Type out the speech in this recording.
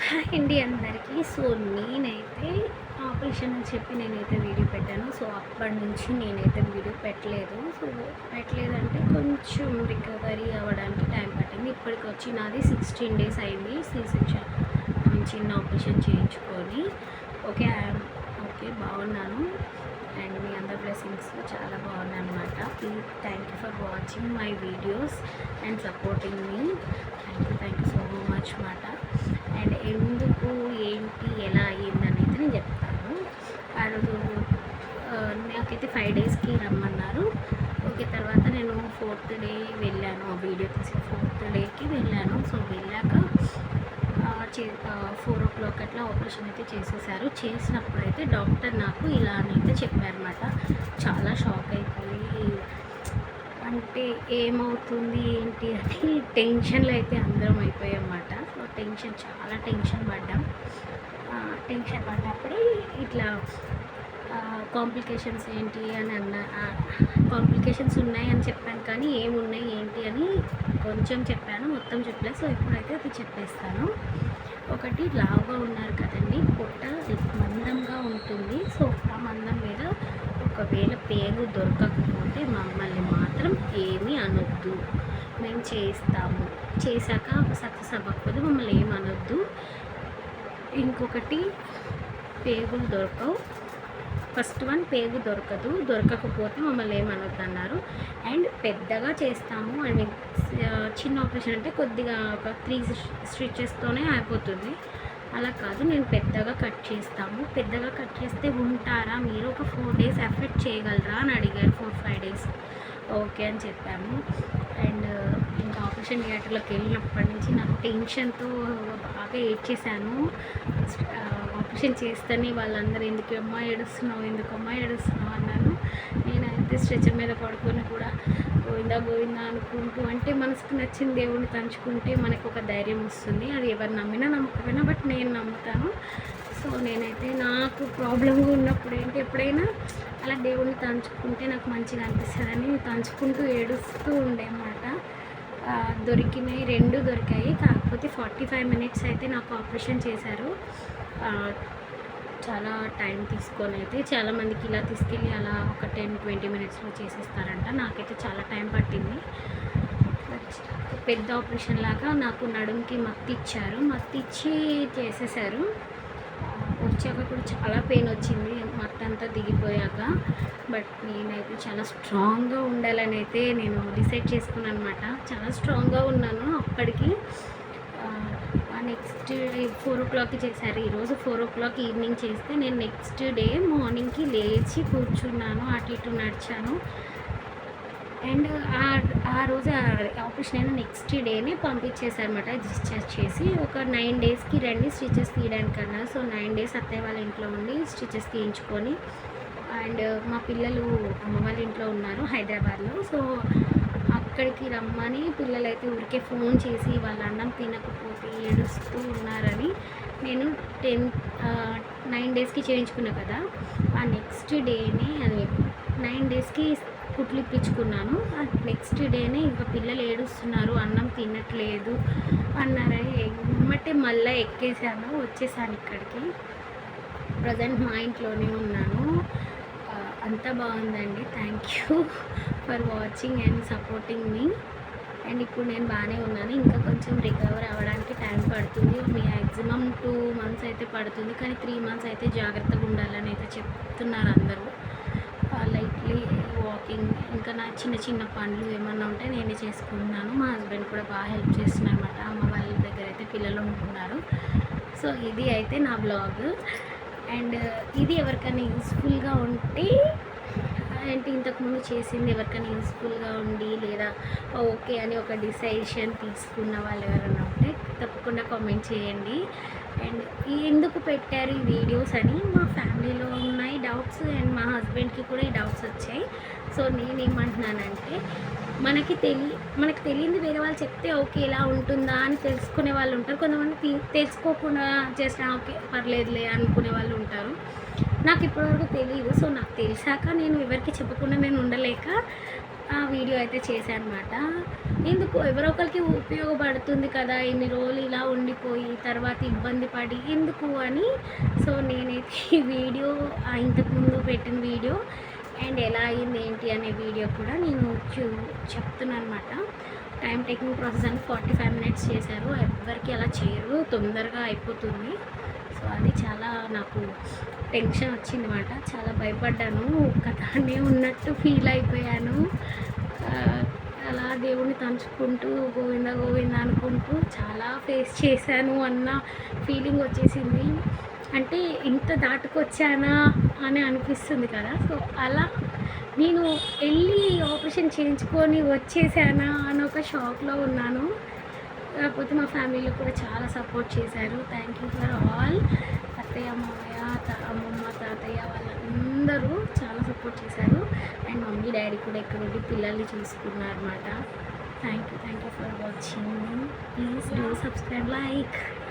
Hi అండి అందరికీ. So నేనైతే ఆపరేషన్ అని చెప్పి నేనైతే వీడియో పెట్టాను. సో అప్పటి నుంచి నేనైతే వీడియో పెట్టలేదు. సో పెట్టలేదంటే కొంచెం రికవరీ అవ్వడానికి టైం పట్టింది. ఇప్పటికి వచ్చి నాది 16 డేస్ అయింది సీ సెక్షన్ చిన్న ఆపరేషన్ చేయించుకొని. ఓకే ఓకే బాగున్నాను అండ్ మీ అందరి బ్లెస్సింగ్స్ చాలా బాగున్నాను అనమాట. Please thank you for watching my videos and supporting me. Thank you so much మాట. అండ్ ఎందుకు ఏంటి ఎలా అయ్యిందని అయితే నేను చెప్తాను. ఆ రోజు నాకైతే 5 డేస్కి రమ్మన్నారు. ఓకే తర్వాత నేను 4th డే వెళ్ళాను. వీడియో తీసి 4th డేకి వెళ్ళాను. సో వెళ్ళాక 4 o'clock అట్లా ఆపరేషన్ అయితే చేసేసారు. చేసినప్పుడు అయితే డాక్టర్ నాకు ఇలా అయితే చెప్పారన్నమాట. చాలా షాక్ అయిపోయి అంటే ఏమవుతుంది ఏంటి అని టెన్షన్లో అయితే అందరం అయిపోయామన్నమాట. సో చాలా టెన్షన్ పడ్డాం. టెన్షన్ పడ్డప్పుడే ఇట్లా కాంప్లికేషన్స్ ఏంటి అని కాంప్లికేషన్స్ ఉన్నాయి అని చెప్పాను, కానీ ఏమున్నాయి ఏంటి అని కొంచెం చెప్పాను, మొత్తం చెప్పలేదు. సో ఇప్పుడైతే అది చెప్పేస్తాను. ఒకటి లావుగా ఉన్నారు కదండి, పొట్ట మందంగా ఉంటుంది. సో ఆ మందం మీద ఒకవేళ పేగు దొరకకపోతే మమ్మల్ని మాత్రం ఏమీ అనొద్దు, మేము చేస్తాము. చేశాక సక్సెస్ అవ్వకపోతే మమ్మల్ని ఏమనొద్దు. ఇంకొకటి పేగులు దొరకవు. ఫస్ట్ వన్ పేగు దొరకకపోతే మమ్మల్ని ఏమనొద్దు అన్నారు. అండ్ పెద్దగా చేస్తాము అండ్ చిన్న ఆపరేషన్ అంటే కొద్దిగా ఒక 3 స్టిచెస్తోనే అయిపోతుంది. అలా కాదు, నేను పెద్దగా కట్ చేస్తాము. పెద్దగా కట్ చేస్తే ఉంటారా మీరు, ఒక 4 days ఎఫెక్ట్ చేయగలరా అని అడిగారు. 4-5 days ఓకే అని చెప్పాము. అండ్ ఇంకా ఆపరేషన్ థియేటర్లోకి వెళ్ళినప్పటి నుంచి నాకు టెన్షన్తో బాగా ఏడ్చేసాను. ఆపరేషన్ చేస్తేనే వాళ్ళందరూ ఎందుకమ్మా ఏడుస్తున్నావు అన్నాను. నేనైతే స్ట్రెచర్ మీద పడుకొని కూడా గోవిందా అనుకుంటూ, అంటే మనసుకు నచ్చిన దేవుడిని తలుచుకుంటే మనకు ఒక ధైర్యం వస్తుంది. అది ఎవరు నమ్మినా నమ్మకపోయినా బట్ నేను నమ్ముతాను. సో నేనైతే నాకు ప్రాబ్లంగా ఉన్నప్పుడు ఎప్పుడైనా అలా దేవుడిని తలుచుకుంటే నాకు మంచిగా అనిపిస్తుందని తలుచుకుంటూ ఏడుస్తూ ఉండేమాట. దొరికినాయి, 2 దొరికాయి. కాకపోతే 45 minutes అయితే నాకు ఆపరేషన్ చేశారు. చాలా టైం తీసుకొని అయితే చాలామందికి ఇలా తీసుకెళ్ళి అలా ఒక 10-20 minutesలో చేసేస్తారంట. నాకైతే చాలా టైం పట్టింది. పెద్ద ఆపరేషన్ లాగా నాకు నడుముకి మత్తి ఇచ్చి చేసేసారు. వచ్చాక కూడా చాలా పెయిన్ వచ్చింది మత్తంతా దిగిపోయాక. బట్ నేనైతే చాలా స్ట్రాంగ్గా ఉండాలని అయితే నేను డిసైడ్ చేసుకున్నాను అనమాట. చాలా స్ట్రాంగ్గా ఉన్నాను అప్పటికి. నెక్స్ట్ 4 o'clockకి చేశారు. ఈరోజు 4 o'clock ఈవినింగ్ చేస్తే నేను నెక్స్ట్ డే మార్నింగ్కి లేచి కూర్చున్నాను, అటు ఇటు నడిచాను. అండ్ ఆ రోజు ఆపరేషన్ అయిన నెక్స్ట్ డేనే పంపించేసారన్నమాట. డిశ్చార్జ్ చేసి ఒక 9 daysకి రండి స్టిచెస్ తీయడానికి అన్నారు. సో 9 days అత్తయ్య వాళ్ళ ఇంట్లో ఉండి స్టిచెస్ తీయించుకొని, అండ్ మా పిల్లలు అమ్మ వాళ్ళ ఇంట్లో ఉన్నారు హైదరాబాద్లో. సో అక్కడికి రమ్మని పిల్లలైతే ఊరికే ఫోన్ చేసి వాళ్ళ అన్నం తినకపోతే ఏడుస్తూ ఉన్నారని నేను 9 daysకి చేయించుకున్నా కదా, ఆ నెక్స్ట్ డేనే అది 9 daysకి కుట్లు ఇప్పించుకున్నాను. నెక్స్ట్ డేనే ఇంకా పిల్లలు ఏడుస్తున్నారు, అన్నం తినట్లేదు అన్నారని ఎమ్మటే మళ్ళీ వచ్చేసాను ఇక్కడికి. ప్రజెంట్ మా ఇంట్లోనే ఉన్నాను. అంతా బాగుందండి. Thank you for watching and supporting me. And ఇప్పుడు నేను బాగానే ఉన్నాను. ఇంకా కొంచెం రికవర్ అవ్వడానికి టైం పడుతుంది. మ్యాక్సిమం 2 months అయితే పడుతుంది, కానీ 3 months అయితే జాగ్రత్తగా ఉండాలని అయితే చెప్తున్నారు అందరూ. లైట్లీ వాకింగ్, ఇంకా నా చిన్న పనులు ఏమన్నా ఉంటే నేనే చేసుకుంటున్నాను. మా హస్బెండ్ కూడా బాగా హెల్ప్ చేస్తున్నారు అనమాట. అమ్మ వాళ్ళ దగ్గర అయితే పిల్లలు ఉంటున్నారు. సో ఇది అయితే నా బ్లాగ్. అండ్ ఇది ఎవరికైనా యూస్ఫుల్గా ఉంటే, అంటే ఇంతకుముందు చేసింది ఎవరికైనా యూస్ఫుల్గా ఉండి లేదా ఓకే అని ఒక డిసిషన్ తీసుకున్న వాళ్ళు ఎవరైనా ఉంటే తప్పకుండా కామెంట్ చేయండి. అండ్ ఎందుకు పెట్టారు ఈ వీడియోస్ అని మా ఫ్యామిలీలో ఉన్నాయి డౌట్స్, అండ్ మా హస్బెండ్కి కూడా ఈ డౌట్స్ వచ్చాయి. సో నేనేమంటున్నానంటే మనకి తెలియంది వేరే వాళ్ళు చెప్తే ఓకే ఇలా ఉంటుందా అని తెలుసుకునే వాళ్ళు ఉంటారు. కొంతమంది తెలుసుకోకుండా జస్ట్ ఓకే పర్లేదులే అనుకునే వాళ్ళు ఉంటారు. నాకు ఇప్పటివరకు తెలియదు. సో నాకు తెలిసాక నేను ఎవరికి చెప్పకుండా నేను ఉండలేక ఆ వీడియో అయితే చేశాను అనమాట. ఎందుకు ఎవరో ఒకరికి ఉపయోగపడుతుంది కదా! ఇన్ని రోజులు ఇలా ఉండిపోయి తర్వాత ఇబ్బంది పడి ఎందుకు అని. సో, నేనైతే ఈ వీడియో ఇంతకుముందు పెట్టిన వీడియో అండ్ ఎలా అయింది ఏంటి అనే వీడియో కూడా నేను చెప్తున్నాను అనమాట. టైం టేకింగ్ ప్రాసెస్ అని 45 మినిట్స్ చేశారు. ఎవ్వరికి అలా చేయరు, తొందరగా అయిపోతుంది. సో అది చాలా నాకు టెన్షన్ వచ్చిందన్నమాట. చాలా భయపడ్డాను, ఒక్కదాన్నే ఉన్నట్టు ఫీల్ అయిపోయాను. అలా దేవుణ్ణి తలుచుకుంటూ గోవింద గోవింద అనుకుంటూ చాలా ఫేస్ చేశాను అన్న ఫీలింగ్ వచ్చేసింది. అంటే ఇంత దాటుకొచ్చానా అని అనిపిస్తుంది కదా. సో అలా నేను వెళ్ళి ఆపరేషన్ చేయించుకొని వచ్చేసానా అని ఒక షాక్లో ఉన్నాను. కాకపోతే మా ఫ్యామిలీలో కూడా చాలా సపోర్ట్ చేశారు. Thank you for all. అత్తయ్య, మామయ్య, అమ్మమ్మ, తాతయ్య వాళ్ళందరూ చాలా సపోర్ట్ చేశారు. అండ్ మమ్మీ డాడీ కూడా ఇక్కడ ఉండి పిల్లల్ని చూసుకున్నారు అనమాట. Thank you for watching. Please do subscribe, like.